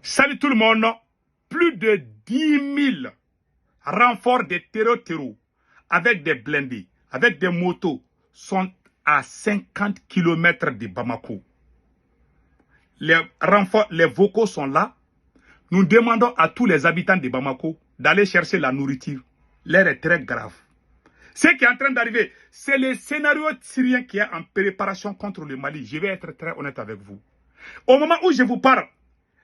Salut tout le monde. Plus de 10 000 renforts de terreau avec des blindés, avec des motos, sont à 50 km de Bamako. Les renforts, les vocaux sont là. Nous demandons à tous les habitants de Bamako d'aller chercher la nourriture. L'air est très grave. Ce qui est en train d'arriver, c'est le scénario syrien qui est en préparation contre le Mali. Je vais être très honnête avec vous. Au moment où je vous parle,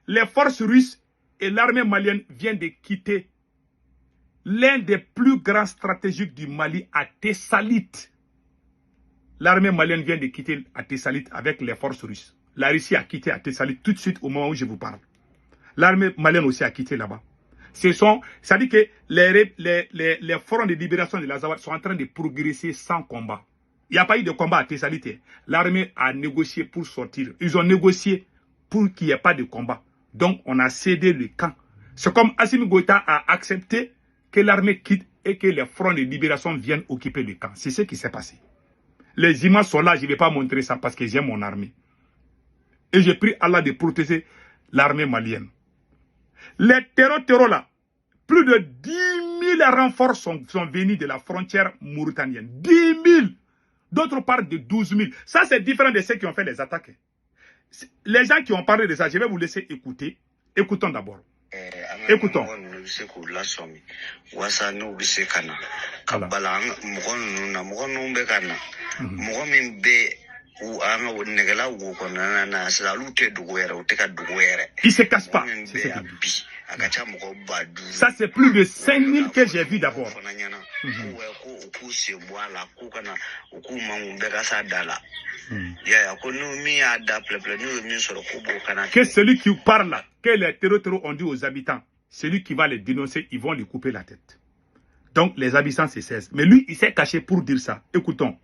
les forces russes et l'armée malienne viennent de quitter l'un des plus grands stratégiques du Mali à Tessalit. L'armée malienne vient de quitter à Tessalit avec les forces russes. La Russie a quitté à Tessalit tout de suite au moment où je vous parle. L'armée malienne aussi a quitté là-bas. Ça dit que les fronts de libération de l'Azawad sont en train de progresser sans combat. Il n'y a pas eu de combat à Tessalit. L'armée a négocié pour sortir. Ils ont négocié pour qu'il n'y ait pas de combat. Donc, on a cédé le camp. C'est comme Assimi Goïta a accepté que l'armée quitte et que les fronts de libération viennent occuper le camp. C'est ce qui s'est passé. Les images sont là, je ne vais pas montrer ça parce que j'aime mon armée. Et je prie Allah de protéger l'armée malienne. Les terreaux là, plus de 10 000 renforts sont venus de la frontière mauritanienne. 10 000. D'autres parlent de 12 000. Ça, c'est différent de ceux qui ont fait les attaques. Les gens qui ont parlé de ça, je vais vous laisser écouter. Écoutons d'abord. Écoutons. Il ne se casse pas. Ça, c'est plus de 5 000 que j'ai vu d'abord. Que celui qui parle là, que les terreaux ont dit aux habitants, celui qui va les dénoncer, ils vont lui couper la tête. Donc les habitants se cessent. Mais lui, il s'est caché pour dire ça. Écoutons.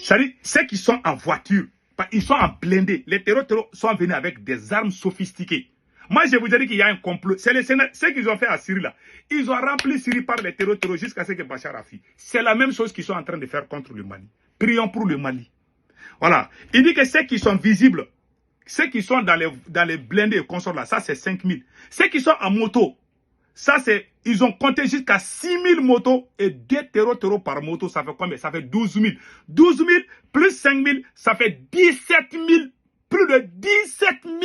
C'est-à-dire, ceux qui sont en voiture, ils sont en blindé. Les terreaux sont venus avec des armes sophistiquées. Moi, je vous ai dit qu'il y a un complot. C'est ce qu'ils ont fait à Syrie là. Ils ont rempli Syrie par les terreaux jusqu'à ce que Bachar a fui. C'est la même chose qu'ils sont en train de faire contre le Mali. Prions pour le Mali. Voilà. Il dit que ceux qui sont visibles, ceux qui sont dans les blindés et consorts là, ça c'est 5 000. Ceux qui sont en moto, ça c'est, ils ont compté jusqu'à 6 000 motos et 2 terreaux par moto, ça fait combien? Ça fait 12 000. 12 000 plus 5 000, ça fait 17 000. Plus de 17 000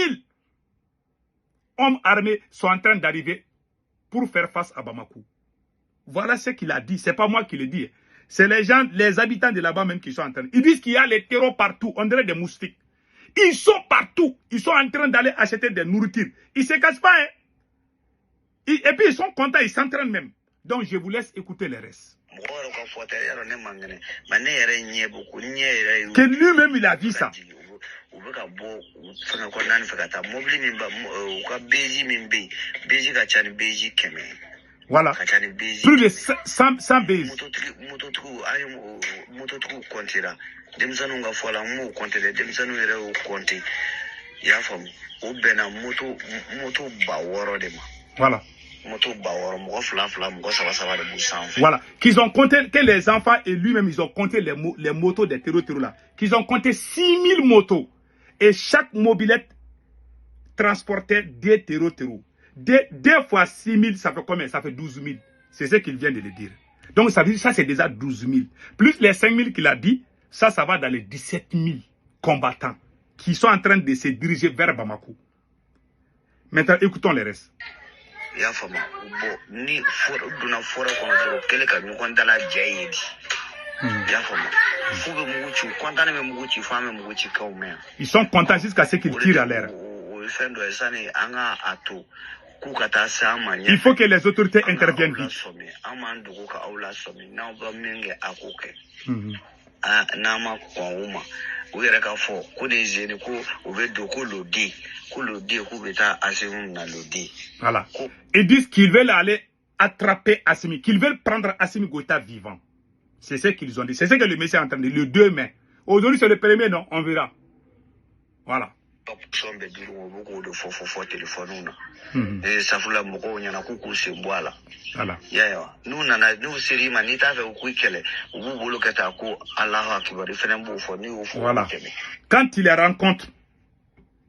hommes armés sont en train d'arriver pour faire face à Bamako. Voilà ce qu'il a dit. C'est pas moi qui le dis. C'est les gens, les habitants de là-bas même qui sont en train. Ils disent qu'il y a les terreaux partout. On dirait des moustiques. Ils sont partout. Ils sont en train d'aller acheter des nourritures. Ils ne se cachent pas. Hein? Et puis ils sont contents. Ils s'entraînent même. Donc je vous laisse écouter les restes. Que lui-même il a dit ça. Voilà. Plus de 100 bases. Voilà. Voilà. Qu'ils ont compté, que les enfants et lui-même, ils ont compté les motos des terreaux là. Qu'ils ont compté 6 000 motos. Et chaque mobilette transportait des terreaux. 2 fois 6 000, ça fait combien? Ça fait 12 000. C'est ce qu'il vient de le dire. Donc ça veut dire ça c'est déjà 12 000. Plus les 5 000 qu'il a dit, ça va dans les 17 000 combattants qui sont en train de se diriger vers Bamako. Maintenant, écoutons les restes. Ils sont contents jusqu'à ce qu'ils tirent à l'air. Il faut que les autorités interviennent vite. Voilà. Ils disent qu'ils veulent aller attraper Assimi, qu'ils veulent prendre Assimi Goïta vivant. C'est ce qu'ils ont dit. C'est ce que le monsieur est en train de dire. Le 2 mai. Aujourd'hui, c'est le 1er, non? On verra. Voilà. Voilà. Quand il les rencontre,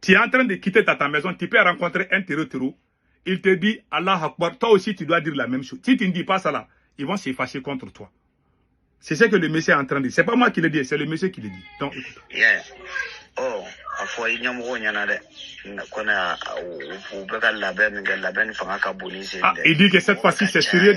Tu es en train de quitter ta maison, tu peux rencontrer un terreau. Il te dit Allah Akbar. Toi aussi, tu dois dire la même chose. Si tu ne dis pas ça là, ils vont se fâcher contre toi. C'est ce que le monsieur est en train de dire. C'est pas moi qui le dis, c'est le monsieur qui le dit. Donc, écoute. Yeah. Oh, il dit que cette fois-ci, c'est sérieux.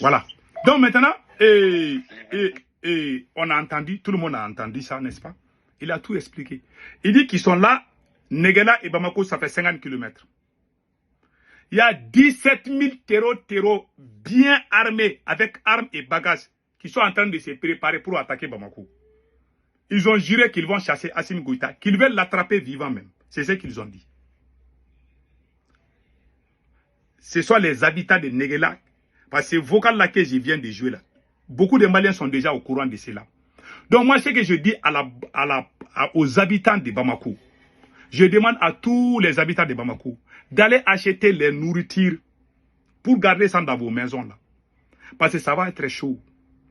Voilà. Donc maintenant, on a entendu, tout le monde a entendu ça, n'est-ce pas? Il a tout expliqué. Il dit qu'ils sont là, Néguéla et Bamako, ça fait 50 km. Il y a 17 000 terreaux bien armés, avec armes et bagages, qui sont en train de se préparer pour attaquer Bamako. Ils ont juré qu'ils vont chasser Assimi Goïta, qu'ils veulent l'attraper vivant même. C'est ce qu'ils ont dit. Ce sont les habitants de Néguéla. Parce que ce vocal-là que je viens de jouer là, beaucoup de Maliens sont déjà au courant de cela. Donc moi, ce que je dis aux habitants de Bamako, je demande à tous les habitants de Bamako d'aller acheter les nourritures pour garder ça dans vos maisons là. Parce que ça va être chaud.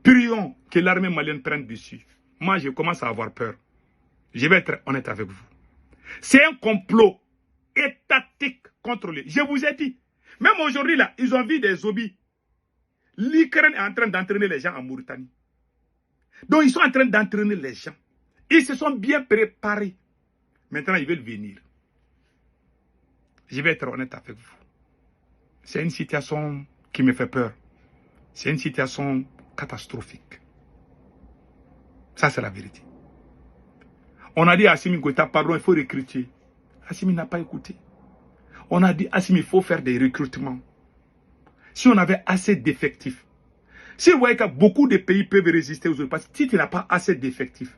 Prions que l'armée malienne prenne dessus. Moi, je commence à avoir peur. Je vais être honnête avec vous. C'est un complot étatique contre les... Je vous ai dit. Même aujourd'hui là, ils ont vu des zombies. L'Ukraine est en train d'entraîner les gens en Mauritanie. Donc ils sont en train d'entraîner les gens. Ils se sont bien préparés. Maintenant, ils veulent venir. Je vais être honnête avec vous. C'est une situation qui me fait peur. C'est une situation catastrophique. Ça, c'est la vérité. On a dit à Assimi Goïta, pardon, il faut recruter. Assimi n'a pas écouté. On a dit, Assimi, il faut faire des recrutements. Si on avait assez d'effectifs. Si vous voyez que beaucoup de pays peuvent résister aux autres, parce que si tu n'as pas assez d'effectifs.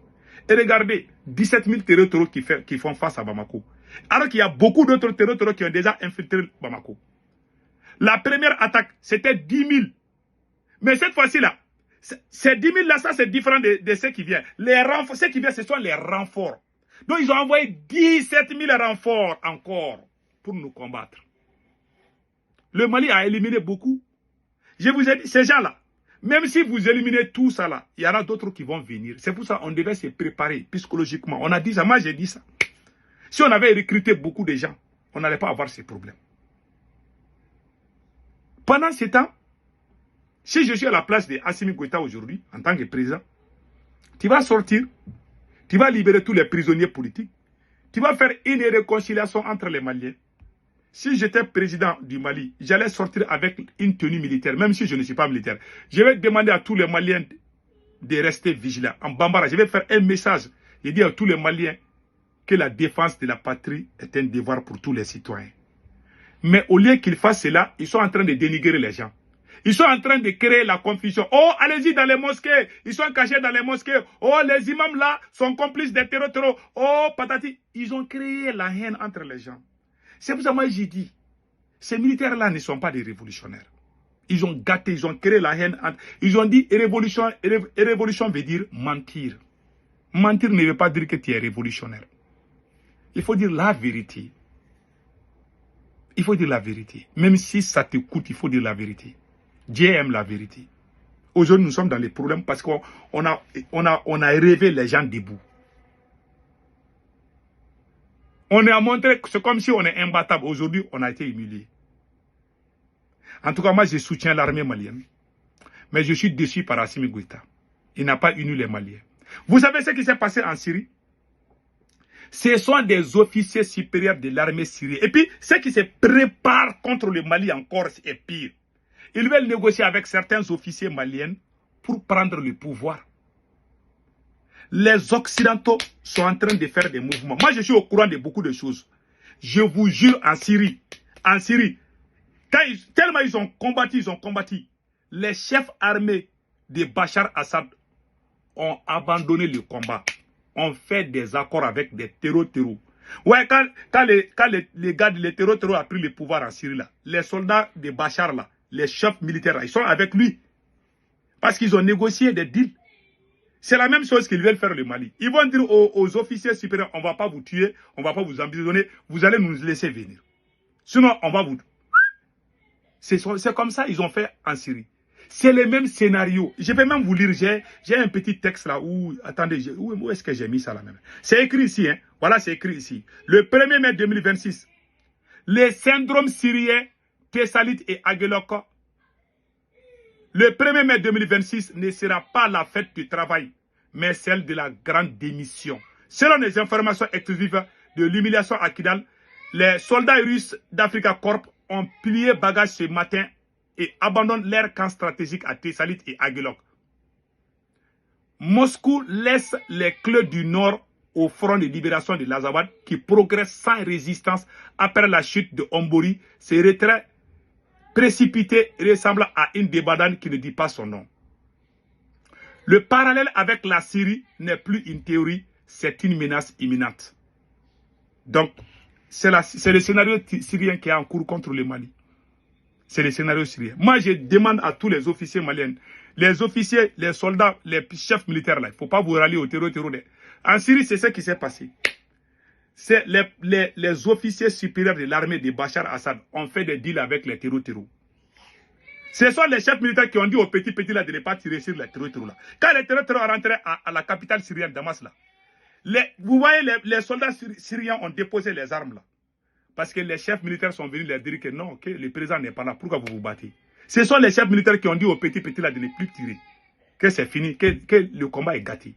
Et regardez, 17 000 terreaux qui font face à Bamako. Alors qu'il y a beaucoup d'autres terreaux qui ont déjà infiltré Bamako. La première attaque, c'était 10 000. Mais cette fois-ci-là, ces 10 000 là, ça c'est différent de ceux qui viennent. Les renforts, ceux qui viennent, ce sont les renforts. Donc ils ont envoyé 17 000 renforts encore pour nous combattre. Le Mali a éliminé beaucoup. Je vous ai dit, ces gens-là, même si vous éliminez tout ça là, il y en a d'autres qui vont venir. C'est pour ça qu'on devait se préparer psychologiquement. On a dit ça, moi j'ai dit ça. Si on avait recruté beaucoup de gens, on n'allait pas avoir ces problèmes. Pendant ce temps, si je suis à la place de Assimi Goïta aujourd'hui, en tant que président, tu vas sortir, tu vas libérer tous les prisonniers politiques, tu vas faire une réconciliation entre les Maliens. Si j'étais président du Mali, j'allais sortir avec une tenue militaire, même si je ne suis pas militaire. Je vais demander à tous les Maliens de rester vigilants. En Bambara, je vais faire un message. Je dis à tous les Maliens que la défense de la patrie est un devoir pour tous les citoyens. Mais au lieu qu'ils fassent cela, ils sont en train de dénigrer les gens. Ils sont en train de créer la confusion. Oh, allez-y dans les mosquées. Ils sont cachés dans les mosquées. Oh, les imams là sont complices des terreaux. Oh, patati. Ils ont créé la haine entre les gens. C'est pour ça que moi j'ai dit, ces militaires-là ne sont pas des révolutionnaires. Ils ont gâté, ils ont créé la haine. Ils ont dit révolution veut dire mentir. Mentir ne veut pas dire que tu es révolutionnaire. Il faut dire la vérité. Il faut dire la vérité. Même si ça te coûte, il faut dire la vérité. Dieu aime la vérité. Aujourd'hui, nous sommes dans les problèmes parce qu'on a rêvé les gens debout. On a montré que c'est comme si on est imbattable. Aujourd'hui, on a été humilié. En tout cas, moi, je soutiens l'armée malienne. Mais je suis déçu par Assimi Goïta. Il n'a pas uni les Maliens. Vous savez ce qui s'est passé en Syrie? Ce sont des officiers supérieurs de l'armée syrienne. Et puis, ceux qui se préparent contre le Mali encore, c'est pire. Ils veulent négocier avec certains officiers maliens pour prendre le pouvoir. Les Occidentaux sont en train de faire des mouvements. Moi, je suis au courant de beaucoup de choses. Je vous jure, en Syrie, tellement ils ont combattu, les chefs armés de Bachar Assad ont abandonné le combat. On fait des accords avec des terreaux. Ouais, quand les gars de terreaux ont pris le pouvoir en Syrie, là, les soldats de Bachar, là, les chefs militaires, là, ils sont avec lui. Parce qu'ils ont négocié des deals. C'est la même chose qu'ils veulent faire le Mali. Ils vont dire aux officiers supérieurs, on ne va pas vous tuer, on ne va pas vous emprisonner, vous allez nous laisser venir. Sinon, on va vous... C'est comme ça ils ont fait en Syrie. C'est le même scénario. Je vais même vous lire. J'ai un petit texte là où... Attendez, où est-ce que j'ai mis ça là même? C'est écrit ici. Hein? Voilà, c'est écrit ici. Le 1er mai 2026, les syndromes syriens, Thessalite et Aguelok, le 1er mai 2026 ne sera pas la fête du travail, mais celle de la grande démission. Selon les informations exclusives de l'humiliation à Kidal, les soldats russes d'Africa Corp ont plié bagages ce matin et abandonnent leur camp stratégique à Thessalite et Aguelok. Moscou laisse les clés du Nord au front de libération de l'Azawad qui progresse sans résistance après la chute de Ombori. Ces retraits précipités ressemblent à une débandade qui ne dit pas son nom. Le parallèle avec la Syrie n'est plus une théorie, c'est une menace imminente. Donc, c'est le scénario syrien qui est en cours contre le Mali. C'est le scénario syrien. Moi, je demande à tous les officiers maliens, les officiers, les soldats, les chefs militaires, là, il ne faut pas vous rallier au terreau. En Syrie, c'est ce qui s'est passé. C'est les officiers supérieurs de l'armée de Bachar Assad ont fait des deals avec les terreaux. Ce sont les chefs militaires qui ont dit aux petits là de ne pas tirer sur les terreaux là. Quand les terreaux sont rentrés à la capitale syrienne, Damas là, vous voyez, les soldats syriens ont déposé les armes là. Parce que les chefs militaires sont venus leur dire que non, que le président n'est pas là. Pourquoi vous vous battez? Ce sont les chefs militaires qui ont dit aux petits là de ne plus tirer. Que c'est fini, que le combat est gâté.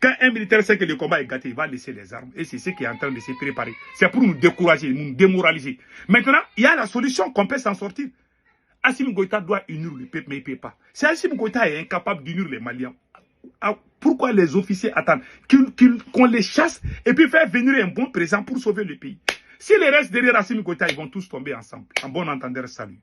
Quand un militaire sait que le combat est gâté, il va laisser les armes. Et c'est ce qui est en train de se préparer. C'est pour nous décourager, nous démoraliser. Maintenant, il y a la solution qu'on peut s'en sortir. Assimi Goïta doit unir le peuple, mais il ne peut pas. Si Assimi Goïta est incapable d'unir les Maliens, pourquoi les officiers attendent qu'on les chasse et puis faire venir un bon président pour sauver le pays? Si les restes derrière Assimi Goïta, ils vont tous tomber ensemble. En bon entendeur, salut.